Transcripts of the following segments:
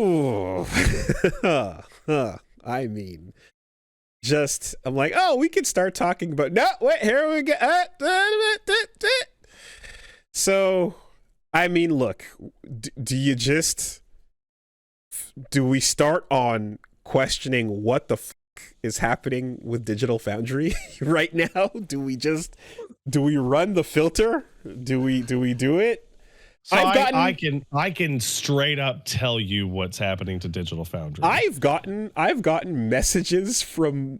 Ooh. I mean, I'm like, oh, we could start talking about, no, wait, here we go. So, I mean, look, do we start on questioning what the fuck is happening with Digital Foundry right now? Do we run the filter? Do we do it? So I can straight up tell you what's happening to Digital Foundry. I've gotten messages from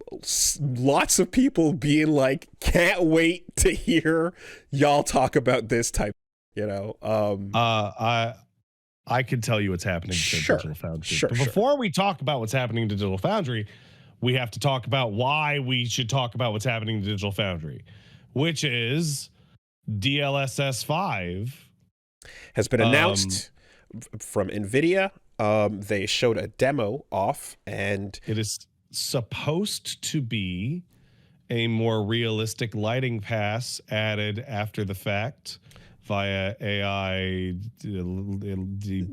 lots of people being like, can't wait to hear y'all talk about this type, I can tell you what's happening to Digital Foundry. Sure, but before we talk about what's happening to Digital Foundry, we have to talk about why we should talk about what's happening to Digital Foundry, which is DLSS-5 has been announced from NVIDIA. They showed a demo off, and it is supposed to be a more realistic lighting pass added after the fact via AI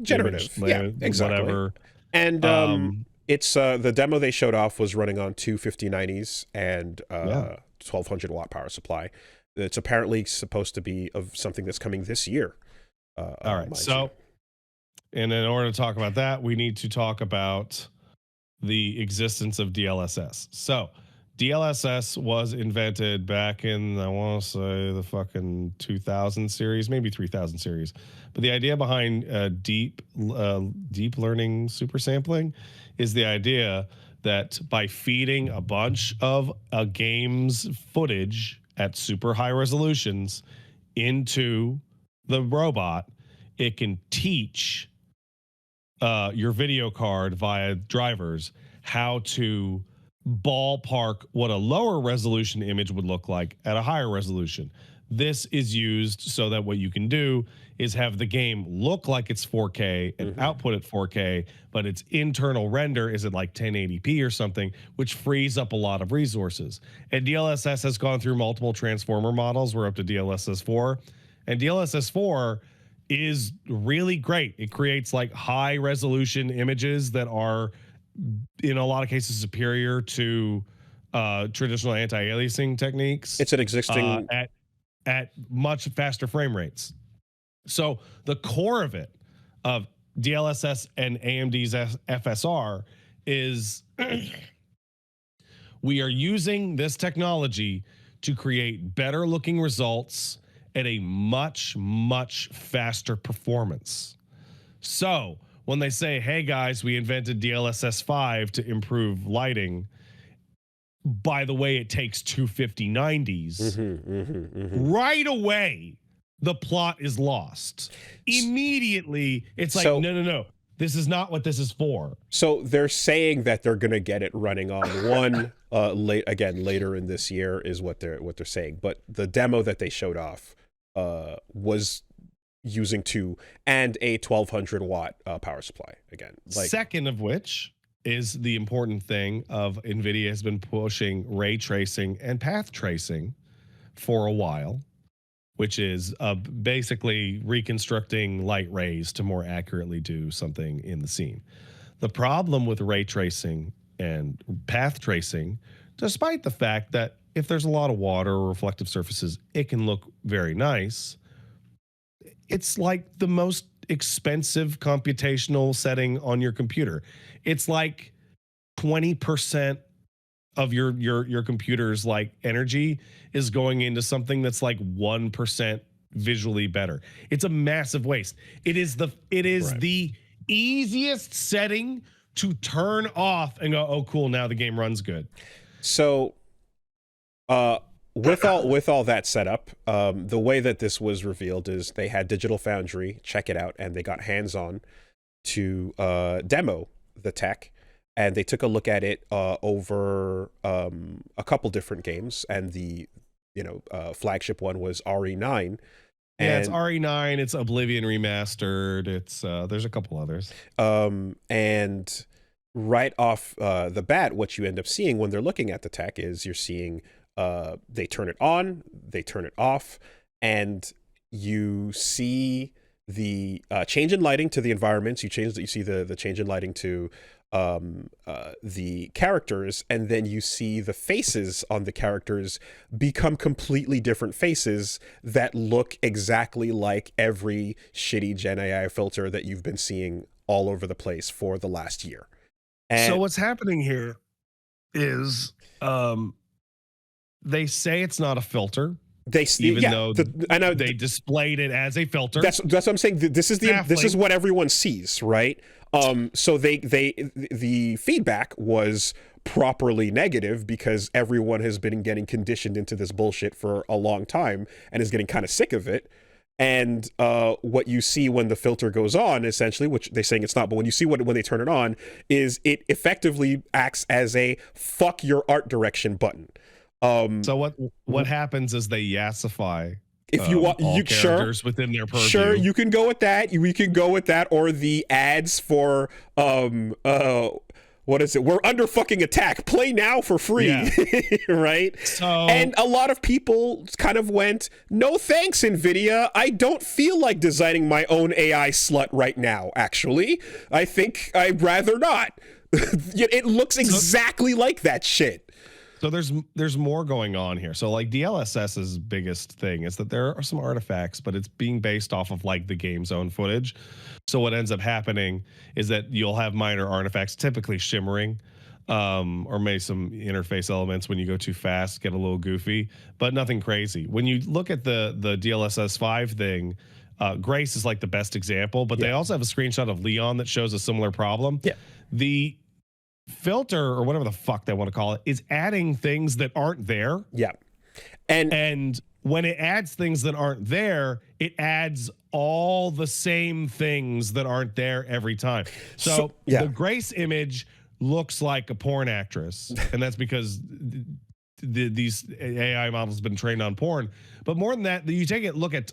generative, exactly. Whatever. And it's the demo they showed off was running on two 5090s and 1200 watt power supply. It's apparently supposed to be of something that's coming this year. All right, so and in order to talk about that, we need to talk about the existence of DLSS. So DLSS was invented back in, I want to say, the fucking 2000 series, maybe 3000 series. But the idea behind deep learning super sampling is the idea that by feeding a bunch of a game's footage at super high resolutions into the robot, it can teach your video card via drivers how to ballpark what a lower resolution image would look like at a higher resolution. This is used so that what you can do is have the game look like it's 4K and output at 4K, but its internal render is at like 1080p or something, which frees up a lot of resources. And DLSS has gone through multiple transformer models. We're up to DLSS-4. And DLSS-4 is really great. It creates like high resolution images that are in a lot of cases superior to traditional anti-aliasing techniques. It's an existing at much faster frame rates. So the core of it, of DLSS and AMD's FSR, is we are using this technology to create better looking results at a much, much faster performance. So when they say, hey guys, we invented DLSS-5 to improve lighting, by the way, it takes two 5090s, right away, the plot is lost. Immediately, it's like, no. This is not what this is for. So they're saying that they're going to get it running on one later in this year is what they're saying. But the demo that they showed off was using two and a 1200 watt power supply again. Second of which is the important thing of NVIDIA has been pushing ray tracing and path tracing for a while, which is basically reconstructing light rays to more accurately do something in the scene. The problem with ray tracing and path tracing, despite the fact that if there's a lot of water or reflective surfaces, it can look very nice, it's like the most expensive computational setting on your computer. It's like 20% of your computer's like energy is going into something that's like 1% visually better. It's a massive waste. It is the easiest setting to turn off and go, oh cool, now the game runs good. So with all that set up, the way that this was revealed is they had Digital Foundry check it out, and they got hands-on to demo the tech, and they took a look at it over a couple different games, and the flagship one was RE9. Yeah, it's RE9. It's Oblivion remastered. It's there's a couple others. And right off the bat, what you end up seeing when they're looking at the tech is you're seeing they turn it on, they turn it off, and you see the change in lighting to the environments. You see the change in lighting to the characters, and then you see the faces on the characters become completely different faces that look exactly like every shitty Gen AI filter that you've been seeing all over the place for the last year. And so what's happening here is they say it's not a filter. Even though they displayed it as a filter. That's what I'm saying. This is what everyone sees, right? So the feedback was properly negative because everyone has been getting conditioned into this bullshit for a long time and is getting kind of sick of it. And what you see when the filter goes on, essentially, which they're saying it's not, but when you see when they turn it on, is it effectively acts as a fuck your art direction button. So what happens is they yassify if you want all characters within their purview. Sure, you can go with that. We can go with that, or the ads for what is it? We're under fucking attack. Play now for free. Yeah. Right? And a lot of people kind of went, no thanks, NVIDIA. I don't feel like designing my own AI slut right now, actually. I think I'd rather not. It looks exactly like that shit. So there's more going on here. So like DLSS's biggest thing is that there are some artifacts, but it's being based off of like the game's own footage. So what ends up happening is that you'll have minor artifacts, typically shimmering, or maybe some interface elements when you go too fast, get a little goofy, but nothing crazy. When you look at the DLSS-5 thing, Grace is like the best example, but they also have a screenshot of Leon that shows a similar problem. Yeah. The filter, or whatever the fuck they want to call it, is adding things that aren't there. Yeah. And when it adds things that aren't there, it adds all the same things that aren't there every time. So the Grace image looks like a porn actress, and that's because these AI models have been trained on porn. But more than that, you take a look at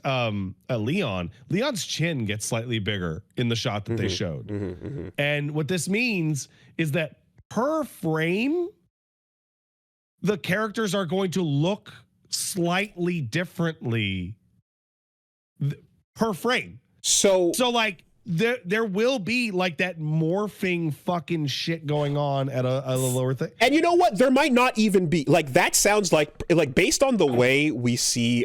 Leon. Leon's chin gets slightly bigger in the shot that they showed. And what this means is that per frame, the characters are going to look slightly differently per frame. So like there will be like that morphing fucking shit going on at a lower thing. And you know what? There might not even be, like, that sounds like based on the way we see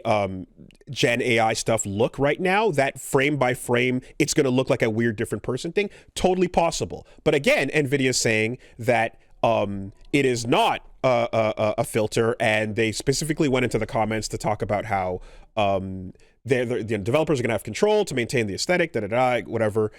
Gen AI stuff look right now, that frame by frame, it's going to look like a weird different person thing. Totally possible. But again, NVIDIA is saying that it is not a filter, and they specifically went into the comments to talk about how the developers are going to have control to maintain the aesthetic, whatever.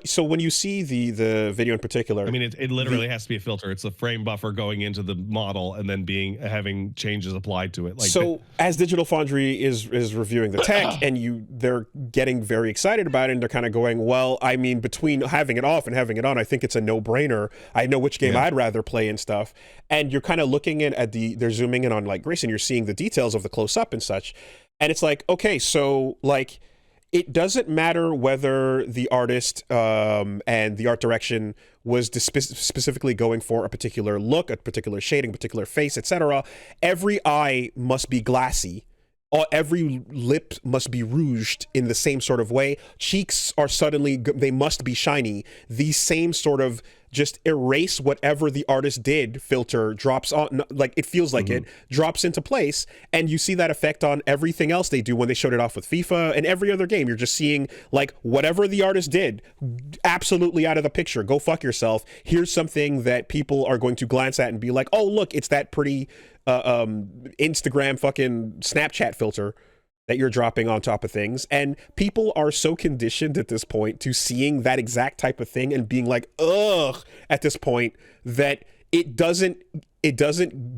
So when you see the video in particular, I mean, it literally has to be a filter. It's a frame buffer going into the model and then having changes applied to it. Like, so as Digital Foundry is reviewing the tech, and they're getting very excited about it, and they're kind of going, well, I mean, between having it off and having it on, I think it's a no-brainer. I know which game I'd rather play and stuff. And you're kind of looking at they're zooming in on like Grace, and you're seeing the details of the close-up and such. And it's like, okay, so like, it doesn't matter whether the artist and the art direction was specifically going for a particular look, a particular shading, particular face, etc. Every eye must be glassy. Every lip must be rouged in the same sort of way. Cheeks are they must be shiny. These same sort of just erase whatever the artist did filter drops on, like it feels like it drops into place. And you see that effect on everything else they do when they showed it off with FIFA and every other game. You're just seeing like whatever the artist did, absolutely out of the picture. Go fuck yourself. Here's something that people are going to glance at and be like, oh, look, it's that pretty Instagram fucking Snapchat filter that you're dropping on top of things. And people are so conditioned at this point to seeing that exact type of thing and being like, ugh, at this point, that it doesn't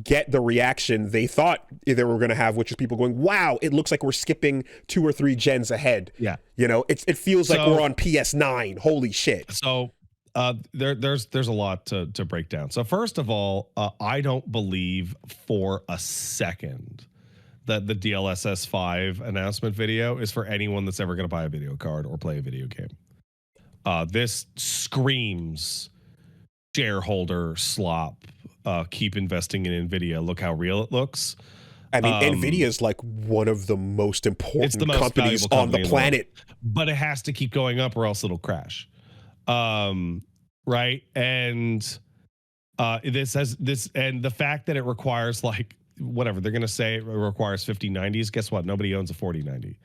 get the reaction they thought they were going to have, which is people going, wow, it looks like we're skipping 2 or 3 gens ahead. Yeah. You know, it feels like we're on PS9. Holy shit. So there's a lot to break down. So first of all, I don't believe for a second that the DLSS-5 announcement video is for anyone that's ever going to buy a video card or play a video game. This screams shareholder slop. Keep investing in NVIDIA. Look how real it looks. I mean, Nvidia is like one of the most important most companies on the planet, but it has to keep going up or else it'll crash. Right. And this has this, and the fact that it requires like whatever they're going to say it requires 5090s. Guess what? Nobody owns a 4090.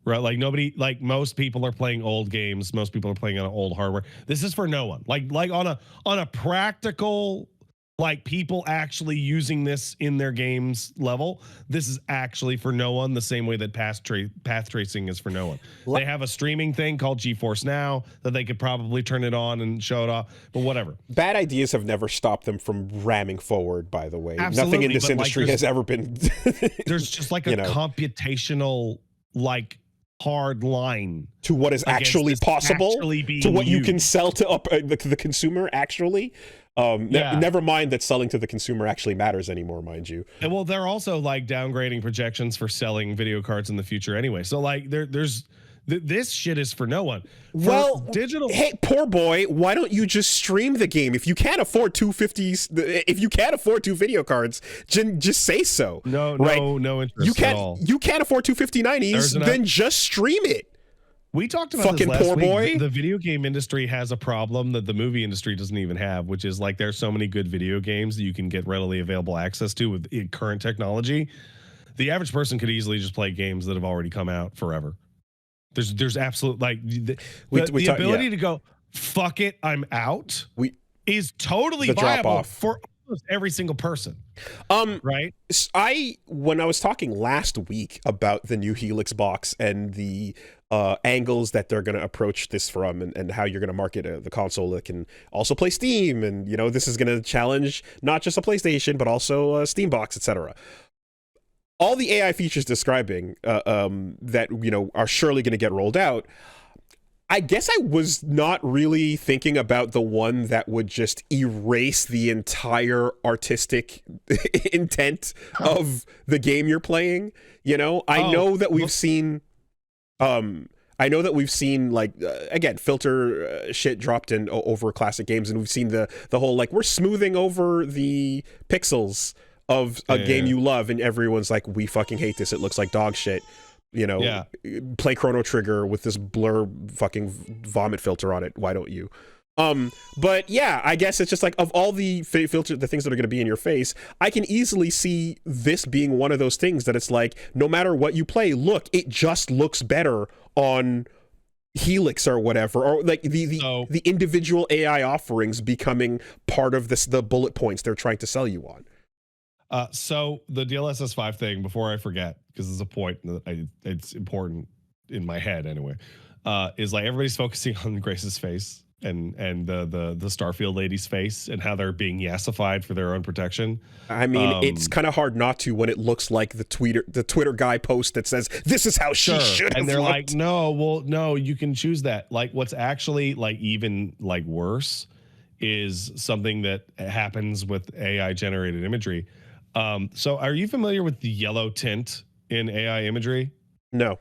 Right. Like nobody, like most people are playing old games. Most people are playing on old hardware. This is for no one. Like on a practical, like people actually using this in their games level. This is actually for no one, the same way that path tracing is for no one. They have a streaming thing called GeForce Now that they could probably turn it on and show it off, but whatever. Bad ideas have never stopped them from ramming forward, by the way. Absolutely, nothing in this industry has ever been there's just like a computational like hard line to what is actually possible, to what you can sell to the consumer actually. Never mind that selling to the consumer actually matters anymore, mind you. And well, they're also like downgrading projections for selling video cards in the future anyway. So like this shit is for no one. Digital. Hey, poor boy, why don't you just stream the game? If you can't afford 250s, if you can't afford 2 video cards, just say so. No interest at all. You can't afford 25090s, then just stream it. We talked about fucking this last poor week. Boy. The video game industry has a problem that the movie industry doesn't even have, which is like there's so many good video games that you can get readily available access to with current technology. The average person could easily just play games that have already come out forever. There's absolute like the ability to go fuck it, I'm out. Is totally viable for almost every single person. Right. When I was talking last week about the new Helix box and the angles that they're going to approach this from, and how you're going to market the console that can also play Steam, and this is going to challenge not just a PlayStation but also a Steam box, etc. All the AI features describing that are surely going to get rolled out. I guess I was not really thinking about the one that would just erase the entire artistic intent of the game you're playing. I know that we've seen like again filter shit dropped in over classic games, and we've seen the whole like we're smoothing over the pixels of a game you love, and everyone's like, we fucking hate this, it looks like dog shit. Play Chrono Trigger with this blur fucking vomit filter on it. Why don't you? But yeah, I guess it's just like of all the filter, the things that are going to be in your face, I can easily see this being one of those things that it's like, no matter what you play, look, it just looks better on Helix or whatever, or like the individual AI offerings becoming part of the bullet points they're trying to sell you on. So the DLSS-5 thing, before I forget, because it's a point that it's important in my head anyway, is like everybody's focusing on Grace's face and the Starfield lady's face and how they're being yassified for their own protection. I mean, it's kind of hard not to when it looks like the Twitter guy post that says this is how she should have and they're looked. like, no, you can choose that. Like, what's actually like even like worse is something that happens with AI generated imagery. So are you familiar with the yellow tint in AI imagery? No.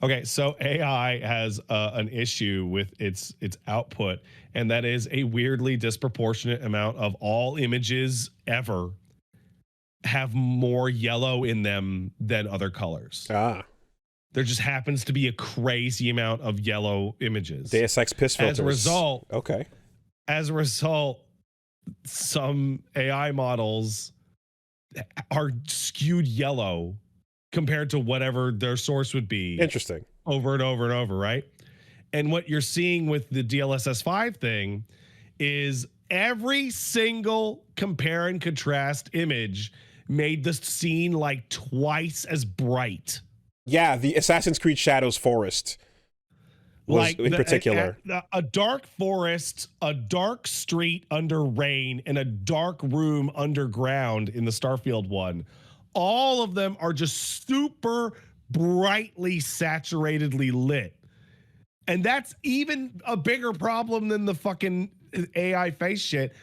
Okay, so AI has an issue with its output, and that is a weirdly disproportionate amount of all images ever have more yellow in them than other colors. There just happens to be a crazy amount of yellow images. Deus Ex piss filters. As a result, some AI models are skewed yellow compared to whatever their source would be. Interesting. Over and over and over, right? And what you're seeing with the DLSS-5 thing is every single compare and contrast image made the scene like twice as bright. Yeah, the Assassin's Creed Shadows forest was like in particular. A dark forest, a dark street under rain, and a dark room underground in the Starfield one. All of them are just super brightly saturatedly lit. And that's even a bigger problem than the fucking AI face shit.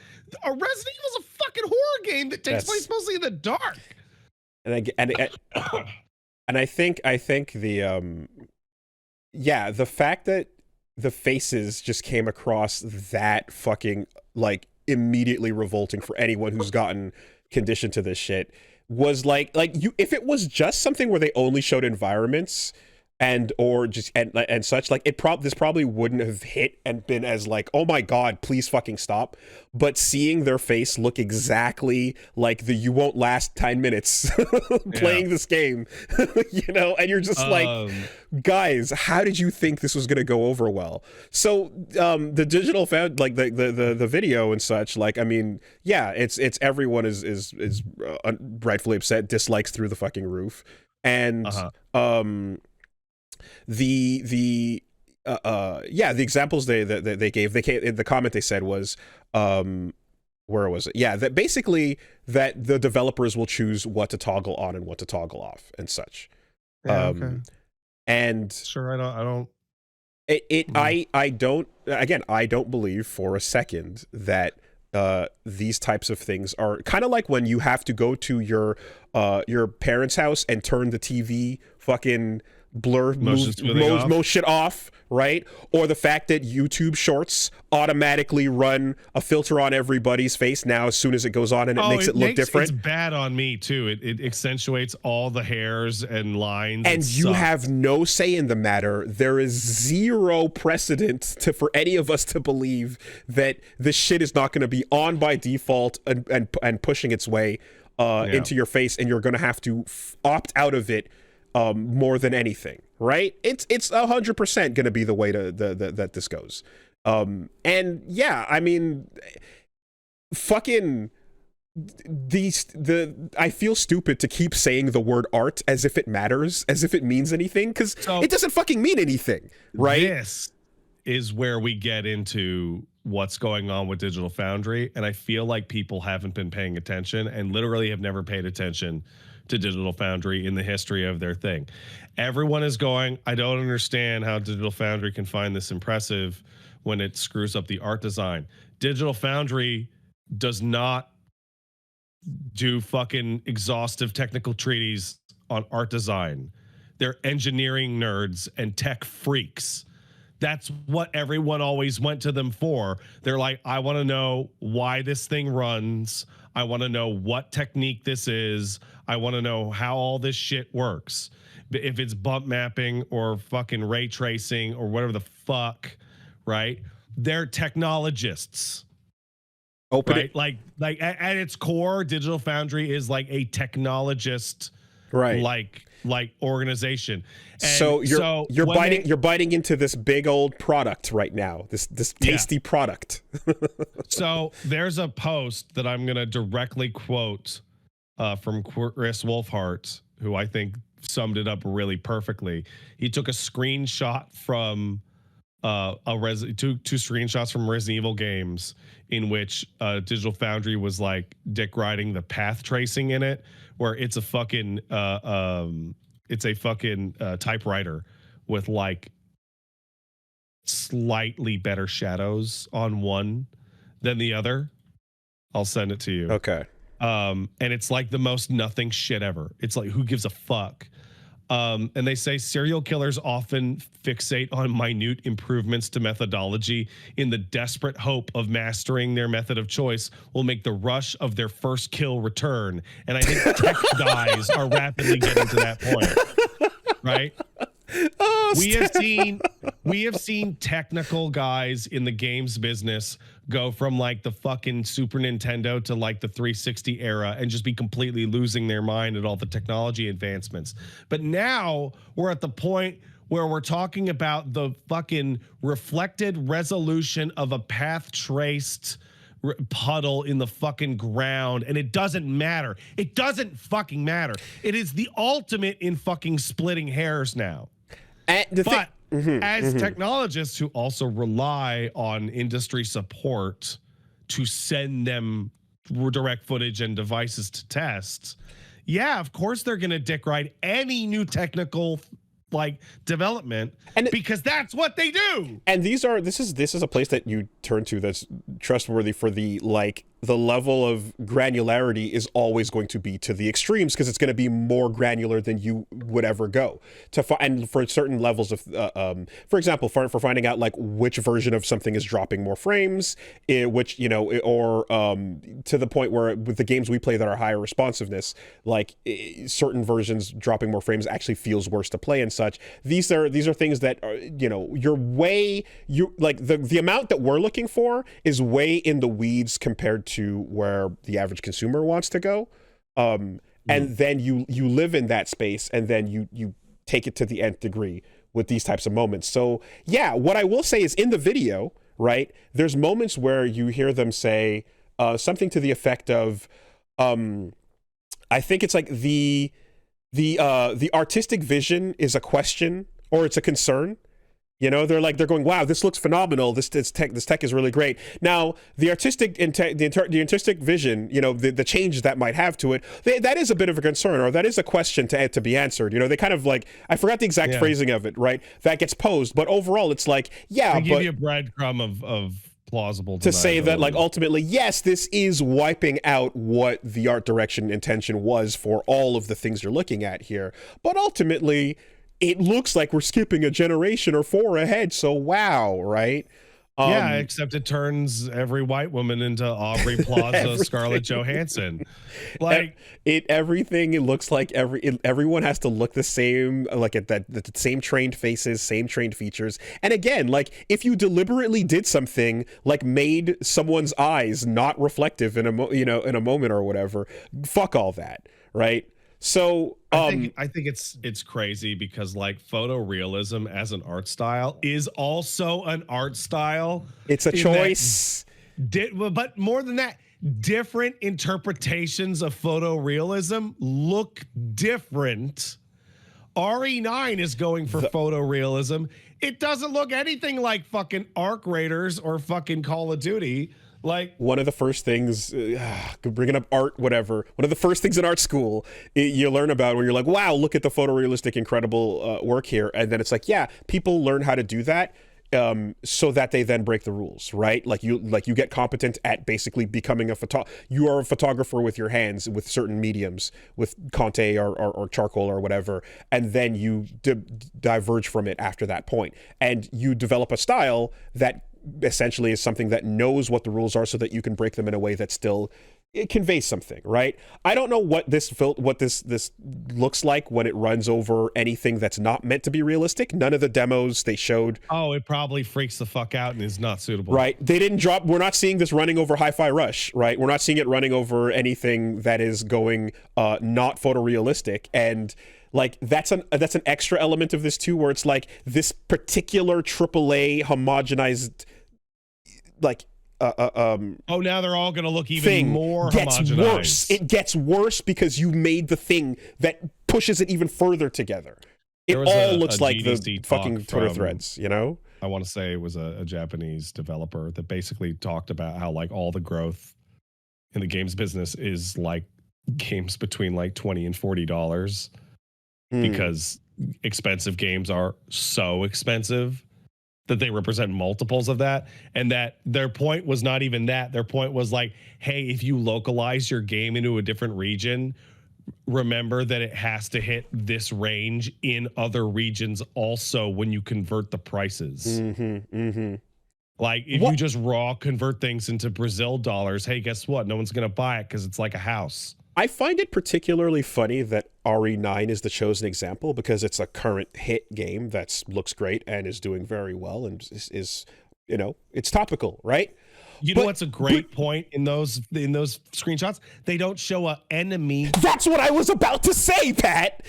A Resident Evil is a fucking horror game that takes place mostly in the dark. And I think the the fact that the faces just came across that fucking like immediately revolting for anyone who's gotten conditioned to this shit. was like you, if it was just something where they only showed environments and or just and such, like this probably wouldn't have hit and been as like, oh my god, please fucking stop. But seeing their face look exactly like the you won't last 10 minutes playing this game, you know, and you're just like, guys, how did you think this was gonna go over well? So the digital found like the video and such, like, I mean, yeah, it's everyone is rightfully upset, dislikes through the fucking roof, and the examples they gave, the comment they said was where was it, that basically that the developers will choose what to toggle on and what to toggle off and such. And sure, I don't believe for a second that these types of things are kind of like when you have to go to your parents' house and turn the TV fucking most shit off, right? Or the fact that YouTube Shorts automatically run a filter on everybody's face now as soon as it goes on, and it makes it look different. It's bad on me too. It accentuates all the hairs and lines. And you have no say in the matter. There is zero precedent for any of us to believe that this shit is not going to be on by default and pushing its way into your face, and you're going to have to opt out of it. More than anything, right? It's 100% going to be the way that this goes. And yeah, I mean, fucking I feel stupid to keep saying the word art as if it matters, as if it means anything, because it doesn't fucking mean anything, right? This is where we get into what's going on with Digital Foundry, and I feel like people haven't been paying attention and literally have never paid attention to Digital Foundry in the history of their thing. Everyone is going, I don't understand how Digital Foundry can find this impressive when it screws up the art design. Digital Foundry does not do fucking exhaustive technical treaties on art design. They're engineering nerds and tech freaks. That's what everyone always went to them for. They're like, I want to know why this thing runs. I want to know what technique this is. I want to know how all this shit works. If it's bump mapping or fucking ray tracing or whatever the fuck, right? They're technologists. Like at its core, Digital Foundry is like a technologist, right? Like organization. And so you're biting into this big old product right now, this tasty product. So there's a post that I'm gonna directly quote from Chris Wolfhart, who I think summed it up really perfectly. He took a screenshot from two screenshots from Resident Evil games in which Digital Foundry was like dick riding the path tracing in it, where it's a fucking typewriter with like slightly better shadows on one than the other. I'll send it to you. Okay. And it's like the most nothing shit ever. It's like, who gives a fuck? And they say serial killers often fixate on minute improvements to methodology in the desperate hope of mastering their method of choice will make the rush of their first kill return. And I think tech guys are rapidly getting to that point, right? We have seen technical guys in the games business go from like the fucking Super Nintendo to like the 360 era and just be completely losing their mind at all the technology advancements. But now we're at the point where we're talking about the fucking reflected resolution of a path traced puddle in the fucking ground, and it doesn't matter. It doesn't fucking matter. It is the ultimate in fucking splitting hairs now. But as technologists who also rely on industry support to send them direct footage and devices to test, yeah, of course they're going to dick ride any new technical like development, and because that's what they do. And this is a place that you turn to that's trustworthy for the level of granularity is always going to be to the extremes, because it's going to be more granular than you would ever go and for certain levels of for example, for finding out like which version of something is dropping more frames, which, you know, or to the point where with the games we play that are higher responsiveness, like certain versions dropping more frames actually feels worse to play and such. These are things that are, you know, the amount that we're looking for is way in the weeds compared to where the average consumer wants to go. And then you live in that space, and then you take it to the nth degree with these types of moments. So yeah, what I will say is in the video, right, there's moments where you hear them say something to the effect of, I think it's like the artistic vision is a question, or it's a concern. You know, they're going, wow, this looks phenomenal. This tech is really great. Now, the artistic vision, you know, the changes that might have to it, that is a bit of a concern, or that is a question to be answered. You know, they kind of like, I forgot the exact phrasing of it, right? That gets posed, but overall, it's like, yeah, they give you a breadcrumb of plausible to say that, like, ultimately, yes, this is wiping out what the art direction intention was for all of the things you're looking at here, but ultimately, it looks like we're skipping a generation or 4 ahead. So wow, right? Yeah, except it turns every white woman into Aubrey Plaza, Scarlett Johansson. Like everything, it looks like everyone has to look the same, like at the same trained faces, same trained features. And again, like if you deliberately did something like made someone's eyes not reflective in a moment or whatever, fuck all that, right? So I think it's crazy because like photorealism as an art style is also an art style. It's a choice. But more than that, different interpretations of photorealism look different. RE9 is going for photorealism. It doesn't look anything like fucking Arc Raiders or fucking Call of Duty. Like, one of the first things, bringing up art, whatever, one of the first things in art school you learn about when you're like, wow, look at the photorealistic, incredible work here. And then it's like, yeah, people learn how to do that so that they then break the rules, right? Like you get competent at basically becoming you are a photographer with your hands, with certain mediums, with Conte or charcoal or whatever. And then you diverge from it after that point. And you develop a style that essentially is something that knows what the rules are so that you can break them in a way that still it conveys something, right? I don't know what this looks like when it runs over anything that's not meant to be realistic. None of the demos they showed. Oh, it probably freaks the fuck out and is not suitable. Right. They didn't drop. We're not seeing this running over Hi-Fi Rush, right? We're not seeing it running over anything that is going not photorealistic. And like that's an extra element of this too, where it's like this particular AAA homogenized, like oh, now they're all going to look even more gets homogenized. Worse. It gets worse because you made the thing that pushes it even further together. It all looks like the fucking Twitter threads, you know? I want to say it was a Japanese developer that basically talked about how like all the growth in the games business is like games between like $20 and $40 because expensive games are so expensive that they represent multiples of that, and that their point was not even that. Their point was like, hey, if you localize your game into a different region, remember that it has to hit this range in other regions also when you convert the prices. Like if you just raw convert things into Brazil dollars, hey, guess what? No one's going to buy it because it's like a house. I find it particularly funny that RE9 is the chosen example because it's a current hit game that looks great and is doing very well and is you know, it's topical, right? You know what's a great point in those screenshots? They don't show an enemy. That's what I was about to say, Pat.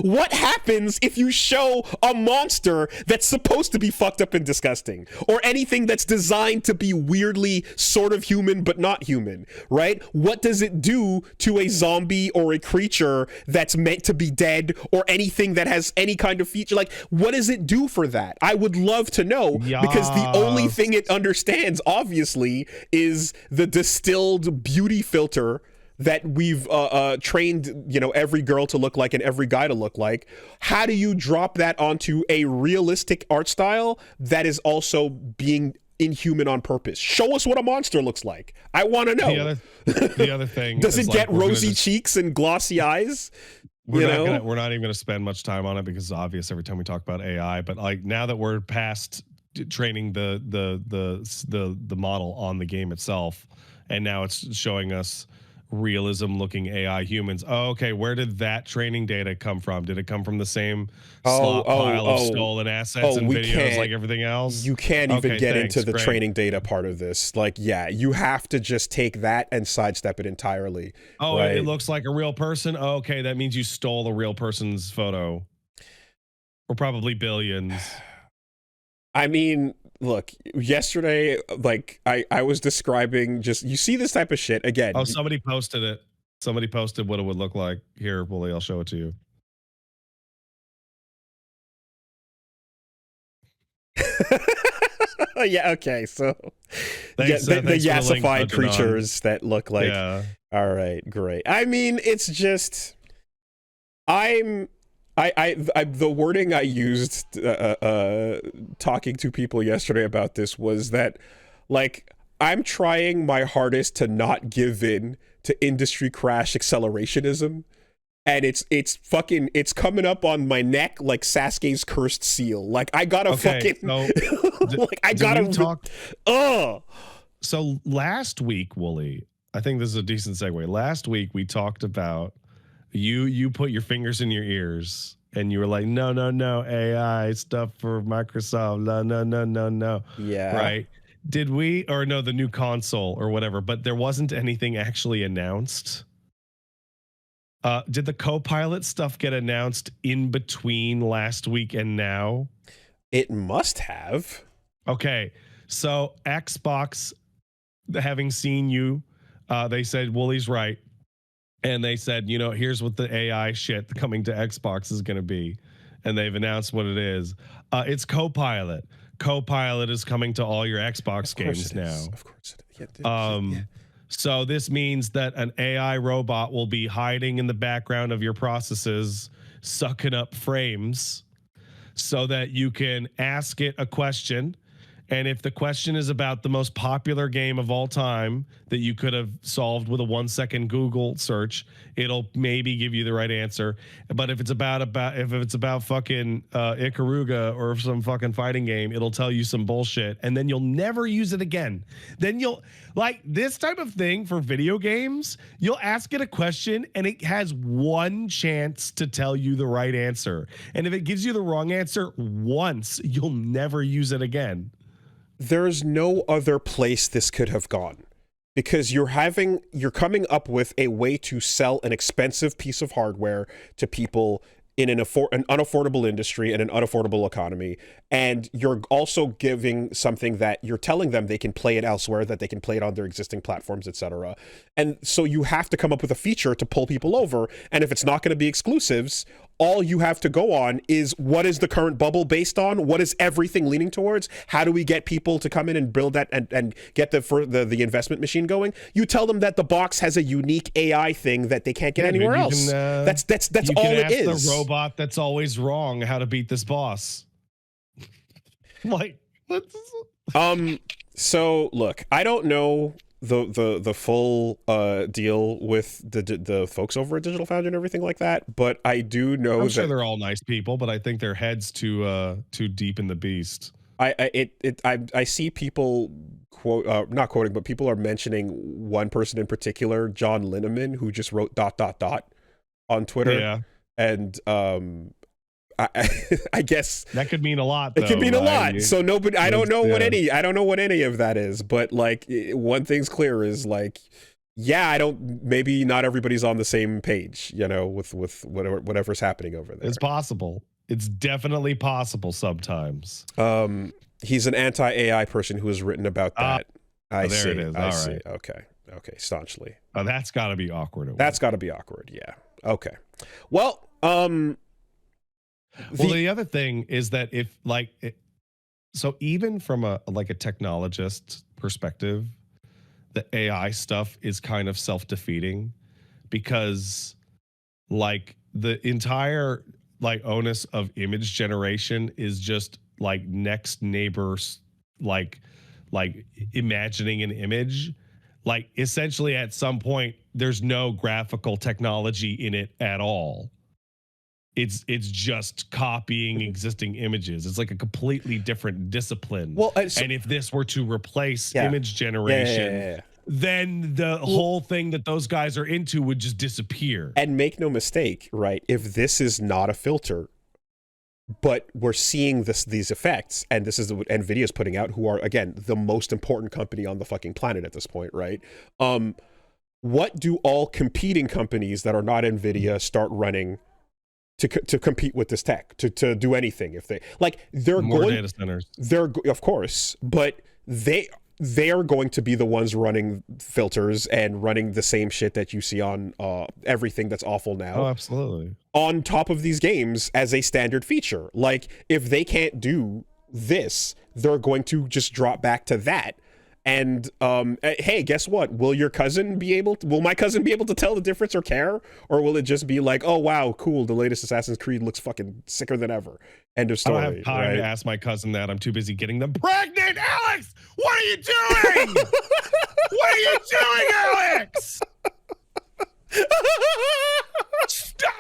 What happens if you show a monster that's supposed to be fucked up and disgusting, or anything that's designed to be weirdly sort of human but not human, right? What does it do to a zombie or a creature that's meant to be dead, or anything that has any kind of feature? Like, what does it do for that? I would love to know, because the only thing it understands, obviously, is the distilled beauty filter that we've trained, you know, every girl to look like and every guy to look like. How do you drop that onto a realistic art style that is also being inhuman on purpose. Show us what a monster looks like. I want to know. The other thing does it get rosy cheeks and glossy eyes? We're not even going to spend much time on it because it's obvious every time we talk about AI. But like now that we're past training the model on the game itself, and now it's showing us realism looking AI humans. Oh, okay, where did that training data come from? Did it come from the same slot pile of stolen assets and videos like everything else? You can't even get into the training data part of this. Like, yeah, you have to just take that and sidestep it entirely. Oh, right? It looks like a real person? Oh, okay, that means you stole a real person's photo. Or probably billions. I mean, look, yesterday, like I was describing just, you see this type of shit again. Oh, somebody posted it. Somebody posted what it would look like. Here, Woolie, I'll show it to you. Yeah, okay, so the yassified creatures that look like, all right, great. I mean, it's just, the wording I used talking to people yesterday about this was that, like, I'm trying my hardest to not give in to industry crash accelerationism, and it's coming up on my neck like Sasuke's cursed seal. Like, I gotta like, I gotta talk. So last week, Woolie, I think this is a decent segue. Last week we talked about you put your fingers in your ears and you were like, no, AI stuff for Microsoft. No. Yeah. Right. Did we, or no, the new console or whatever, but there wasn't anything actually announced. Did the Copilot stuff get announced in between last week and now? It must have. Okay. So Xbox, having seen you, they said, Woolie's right. And they said, here's what the AI shit coming to Xbox is going to be. And they've announced what it is. It's Copilot. Copilot is coming to all your Xbox games now. Of course it is. Yeah. So this means that an AI robot will be hiding in the background of your processes, sucking up frames so that you can ask it a question. And if the question is about the most popular game of all time that you could have solved with a 1-second Google search, it'll maybe give you the right answer. But if it's about fucking Ikaruga or some fucking fighting game, it'll tell you some bullshit, and then you'll never use it again. Then you'll, like, this type of thing for video games, you'll ask it a question and it has one chance to tell you the right answer. And if it gives you the wrong answer once, you'll never use it again. There's no other place this could have gone, because you're coming up with a way to sell an expensive piece of hardware to people in an unaffordable industry and an unaffordable economy, and you're also giving something that you're telling them they can play it elsewhere, that they can play it on their existing platforms, etc. And so you have to come up with a feature to pull people over, and if it's not going to be exclusives, all you have to go on is, what is the current bubble based on? What is everything leaning towards? How do we get people to come in and build that and get the investment machine going? You tell them that the box has a unique AI thing that they can't get anywhere else. That's all it is. The robot that's always wrong how to beat this boss. Like, so look, I don't know the full deal with the folks over at Digital Foundry and everything like that, but I do know I'm sure they're all nice people, but I think their heads too deep in the beast. I see people not quoting, but people are mentioning one person in particular, John Linneman, who just wrote ... on Twitter. Yeah. And I guess that could mean a lot. Though, it could mean a lot. So nobody, I don't know what any of that is, but like, one thing's clear is, like, yeah, maybe not everybody's on the same page, with whatever's happening over there. It's possible. It's definitely possible sometimes. He's an anti-AI person who has written about that. There it is. I see. Right. Okay. Staunchly. That's got to be awkward. That's got to be awkward. Yeah. Okay. Well, the other thing is that so even from a technologist perspective, the AI stuff is kind of self-defeating, because like the entire onus of image generation is just like next neighbor's like imagining an image, like essentially at some point there's no graphical technology in it at all. It's just copying existing images. It's like a completely different discipline. Well, and if this were to replace image generation, then the whole thing that those guys are into would just disappear. And make no mistake, right? If this is not a filter, but we're seeing these effects, and this is what NVIDIA's putting out, who are, again, the most important company on the fucking planet at this point, right? What do all competing companies that are not NVIDIA start running to compete with this tech, to do anything? If they're more going, data centers, of course, but they are going to be the ones running filters and running the same shit that you see on everything that's awful now. Oh, absolutely. On top of these games as a standard feature. Like, if they can't do this, they're going to just drop back to that. And hey, guess what? Will my cousin be able to tell the difference or care? Or will it just be like, oh wow, cool, the latest Assassin's Creed looks fucking sicker than ever. End of story. I don't have time to ask my cousin that. I'm too busy getting them pregnant. Alex, what are you doing? What are you doing, Alex? Stop!